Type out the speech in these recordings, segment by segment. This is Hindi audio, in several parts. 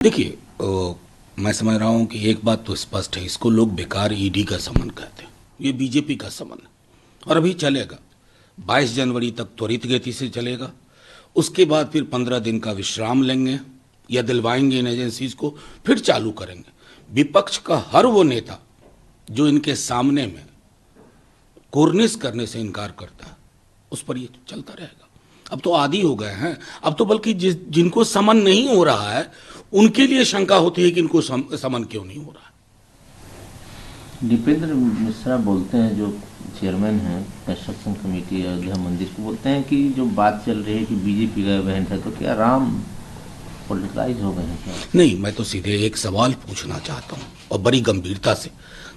देखिए, मैं समझ रहा हूं कि एक बात तो स्पष्ट है, इसको लोग बेकार ईडी का समन कहते हैं। ये बीजेपी का समन है और अभी चलेगा। 22 जनवरी तक त्वरित गति से चलेगा। उसके बाद फिर 15 दिन का विश्राम लेंगे या दिलवाएंगे इन एजेंसीज को, फिर चालू करेंगे। विपक्ष का हर वो नेता जो इनके सामने में कोर्निश करने से इनकार करता है, उस पर ये चलता रहेगा। अब तो आदी हो गए हैं। अब तो बल्कि जिनको समन नहीं हो रहा है उनके लिए शंका होती है कि इनको समन क्यों नहीं हो रहा है। दीपेंद्र मिश्रा बोलते हैं, जो चेयरमैन हैं कंस्ट्रक्शन कमेटी अयोध्या मंदिर को, बोलते हैं कि जो बात चल रही है कि बीजेपी का इवेंट है, तो क्या राम पॉलिटिकलाइज हो गए हैं क्या? नहीं, मैं तो सीधे एक सवाल पूछना चाहता हूं और बड़ी गंभीरता से।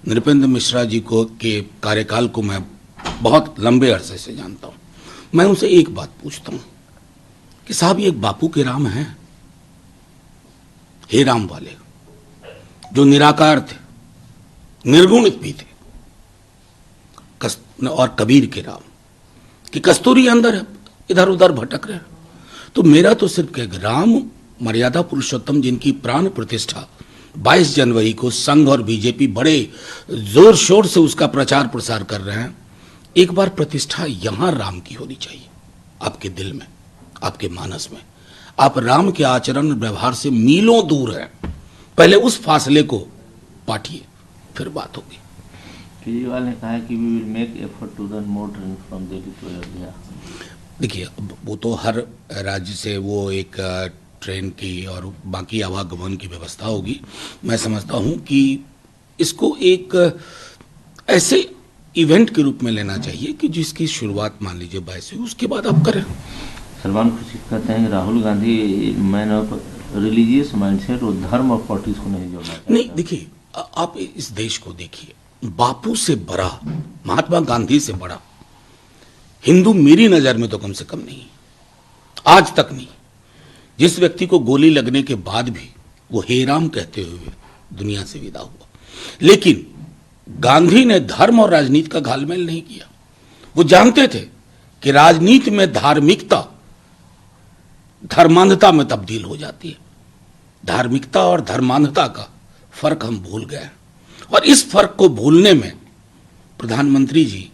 नृपेंद्र मिश्रा जी को के कार्यकाल को मैं बहुत लंबे अरसे से जानता हूं। मैं उनसे एक बात पूछता हूं कि साहब, ये एक बापू के राम हैं, हे राम वाले, जो निराकार थे, निर्गुणित भी थे, और कबीर के राम कि कस्तूरी अंदर है, इधर उधर भटक रहे। तो मेरा तो सिर्फ एक राम मर्यादा पुरुषोत्तम, जिनकी प्राण प्रतिष्ठा 22 जनवरी को संघ और बीजेपी बड़े जोर शोर से उसका प्रचार प्रसार कर रहे हैं, एक बार प्रतिष्ठा यहां राम की होनी चाहिए। आपके दिल में, आपके मानस में आप राम के आचरण व्यवहार से मीलों दूर हैं। पहले उस फासले को पाटिए, फिर बात होगी। केजरीवाल ने कहा है कि we will make effort to run more train from Delhi to Ayodhya. देखिए, वो तो हर राज्य से वो एक ट्रेन की और बाकी आवागमन की व्यवस्था होगी। मैं समझता हूं कि इसको एक ऐसे इवेंट के रूप में लेना चाहिए कि जिसकी शुरुआत मान लीजिए 22 हुई, उसके बाद आप करें। सलमान खुर्शीद कहते हैं कि Rahul Gandhi man of religious mindset और धर्म और पॉलिटिक्स को नहीं जोड़ना चाहते। नहीं, देखिए, आप इस देश को देखिए, बापू से बड़ा, महात्मा गांधी से बड़ा हिंदू मेरी नजर में तो कम से कम नहीं, आज तक नहीं। जिस व्यक्ति को गोली लगने के बाद भी वो हे राम कहते हुए दुनिया से विदा हुआ, लेकिन गांधी ने धर्म और राजनीति का घालमेल नहीं किया। वो जानते थे कि राजनीति में धार्मिकता धर्मांधता में तब्दील हो जाती है। धार्मिकता और धर्मांधता का फर्क हम भूल गए, और इस फर्क को भूलने में प्रधानमंत्री जी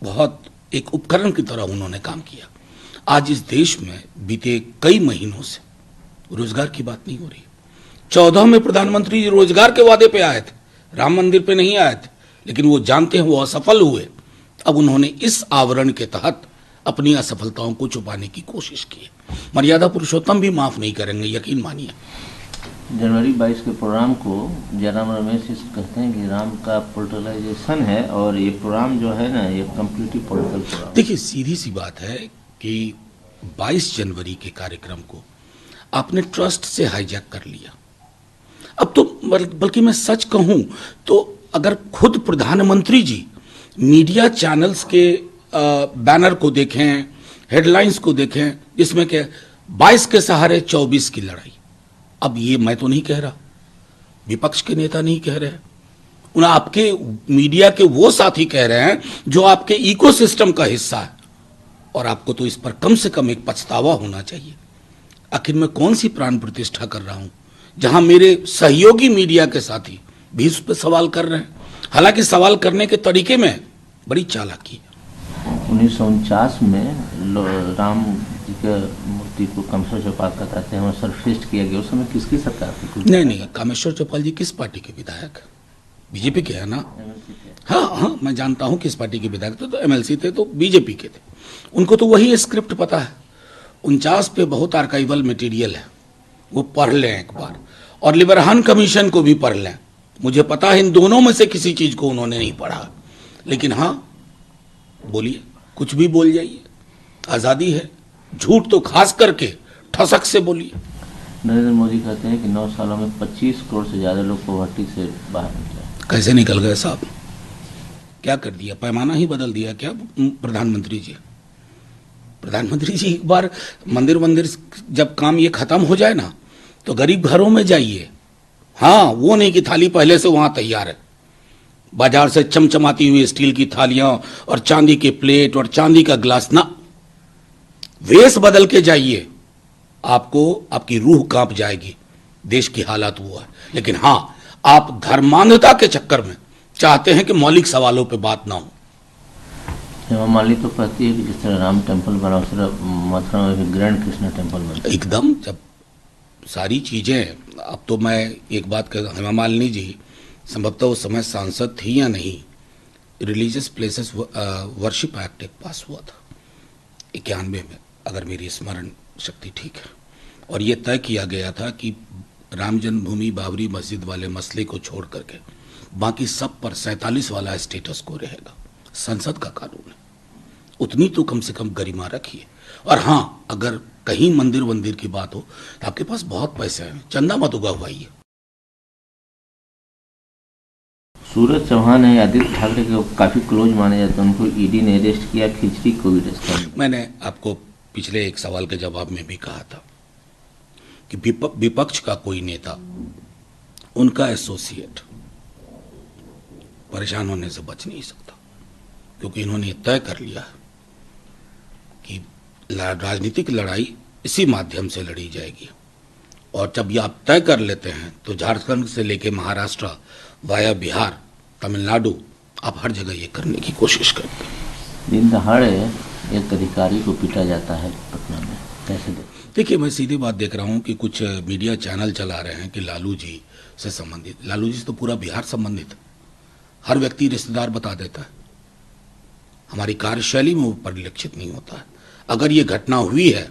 बहुत एक उपकरण की तरह उन्होंने काम किया। आज इस देश में बीते कई महीनों से रोजगार की बात नहीं हो रही। 14 में प्रधानमंत्री जी रोजगार के वादे पे आए थे, राम मंदिर पे नहीं आए थे, लेकिन वो जानते हैं वो असफल हुए। अब उन्होंने इस आवरण के तहत अपनी असफलताओं को छुपाने की कोशिश की है। मर्यादा पुरुषोत्तम भी माफ नहीं करेंगे, यकीन मानिए। जनवरी 22 के प्रोग्राम को जयराम रमेश कहते हैं कि राम का पोलिटिकलाइजेशन है, और ये प्रोग्राम जो है ना, ये कम्प्लीटली पॉलिटिकल प्रोग्राम। देखिए, सीधी सी बात है कि 22 जनवरी के कार्यक्रम को आपने ट्रस्ट से हाईजैक कर लिया। अब तो बल्कि मैं सच कहूं तो अगर खुद प्रधानमंत्री जी मीडिया चैनल्स के बैनर को देखें, हेडलाइंस को देखें, जिसमें कि 22 के सहारे 24 की लड़ाई। अब ये मैं तो नहीं कह रहा, विपक्ष के नेता नहीं कह रहे, उन आपके मीडिया के वो साथी कह रहे हैं जो आपके इकोसिस्टम का हिस्सा है, और आपको तो इस पर कम से कम एक पछतावा होना चाहिए। आखिर मैं कौन सी प्राण प्रतिष्ठा कर रहा हूं जहां मेरे सहयोगी मीडिया के साथी भी उस पर सवाल कर रहे हैं। हालांकि सवाल करने के तरीके में बड़ी चालाकी है। 1949 में राम जी के मूर्ति को कामेश्वर चौपाल कहते हैं सर्वश्रेष्ठ किया गया, उस समय किसकी सरकार थी? नहीं, कामेश्वर चौपाल जी किस पार्टी के विधायक? बीजेपी के है ना? हाँ, मैं जानता हूं किस पार्टी के विधायक थे। तो एमएलसी थे तो बीजेपी के थे, उनको तो वही स्क्रिप्ट पता है। 49 पे बहुत आर्काइवल मटेरियल है, वो पढ़ लें एक बार, और लिबरहान कमीशन को भी पढ़ लें। मुझे पता है इन दोनों में से किसी चीज को उन्होंने नहीं पढ़ा, लेकिन हाँ, बोलिए, कुछ भी बोल जाइए, आजादी है। झूठ तो खास करके ठसक से बोलिए। नरेंद्र मोदी कहते हैं कि 9 सालों में 25 करोड़ से ज्यादा लोग पॉवर्टी से बाहर निकले। कैसे निकल गए साहब? क्या कर दिया? पैमाना ही बदल दिया क्या प्रधानमंत्री जी? प्रधानमंत्री जी एक बार मंदिर जब काम ये खत्म हो जाए ना, तो गरीब घरों में जाइए। हाँ, वो नहीं कि थाली पहले से वहां तैयार है, बाजार से चमचमाती हुई स्टील की थालियां और चांदी के प्लेट और चांदी का ग्लास ना, वेश बदल के जाइए, आपको आपकी रूह कांप जाएगी देश की हालत वो है। लेकिन हाँ, आप धर्मांधता के चक्कर में चाहते हैं कि मौलिक सवालों पे बात ना हो। हेमा मालिनी तो कहती है कि जिस तरह राम टेम्पल बना उस तरह मथुरा में भी ग्रैंड कृष्ण टेम्पल बना। एकदम, जब सारी चीजें, अब तो मैं एक बात कह, हेमा मालिनी जी संभवतः उस समय सांसद थी या नहीं, रिलीजियस प्लेसेस वर्शिप एक्ट एक पास हुआ था 91 में, अगर मेरी स्मरण शक्ति ठीक है, और ये तय किया गया था कि राम जन्मभूमि बाबरी मस्जिद वाले मसले को छोड़ करके बाकी सब पर 47 वाला स्टेटस को रहेगा। संसद का कानून है, उतनी तो कम से कम गरिमा रखिए। और हाँ, अगर कहीं मंदिर वंदिर की बात हो तो आपके पास बहुत पैसे हैं, चंदा मत उगवाइए। सूरज चौहान है, आदित्य ठाकरे के काफी क्लोज माने जाते हैं, उनको ईडी ने अरेस्ट किया, खिचड़ी को भी अरेस्ट किया। मैंने आपको पिछले एक सवाल के जवाब में भी कहा था कि विपक्ष का कोई नेता, उनका एसोसिएट परेशान होने से बच नहीं सकता, क्योंकि इन्होंने तय कर लिया है कि राजनीतिक लड़ाई इसी माध्यम से लड़ी जाएगी। और जब ये आप तय कर लेते हैं तो झारखंड से लेके महाराष्ट्र वाया बिहार, तमिलनाडु, आप हर जगह ये करने की कोशिश करते हैं। दिन दहाड़े एक अधिकारी को पीटा जाता है पटना में, कैसे देखिए, मैं सीधी बात देख रहा हूं कि कुछ मीडिया चैनल चला रहे हैं कि लालू जी से संबंधित। लालू जी से तो पूरा बिहार संबंधित है, हर व्यक्ति रिश्तेदार बता देता है, हमारी कार्यशैली में वो परिलक्षित नहीं होता है। अगर ये घटना हुई है,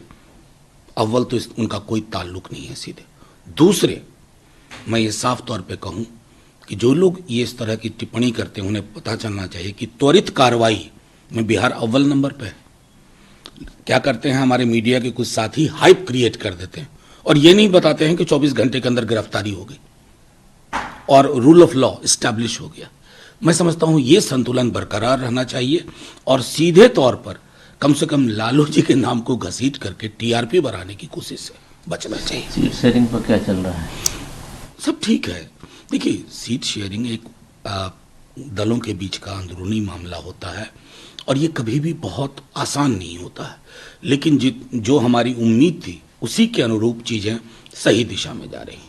अव्वल तो उनका कोई ताल्लुक नहीं है सीधे। दूसरे, मैं ये साफ तौर पे कहूं कि जो लोग ये इस तरह की टिप्पणी करते हैं, उन्हें पता चलना चाहिए कि त्वरित कार्रवाई में बिहार अव्वल नंबर पे है। क्या करते हैं हमारे मीडिया के कुछ साथी, हाइप क्रिएट कर देते हैं और ये नहीं बताते हैं कि 24 घंटे के अंदर गिरफ्तारी हो गई और रूल ऑफ लॉ इस्टेब्लिश हो गया। मैं समझता हूं ये संतुलन बरकरार रहना चाहिए और सीधे तौर पर कम से कम लालू जी के नाम को घसीट करके टीआरपी बढ़ाने की कोशिश से बचना चाहिए। सीट शेयरिंग पर क्या चल रहा है? सब ठीक है। देखिए, सीट शेयरिंग एक दलों के बीच का अंदरूनी मामला होता है और ये कभी भी बहुत आसान नहीं होता है, लेकिन जो हमारी उम्मीद थी उसी के अनुरूप चीजें सही दिशा में जा रही हैं।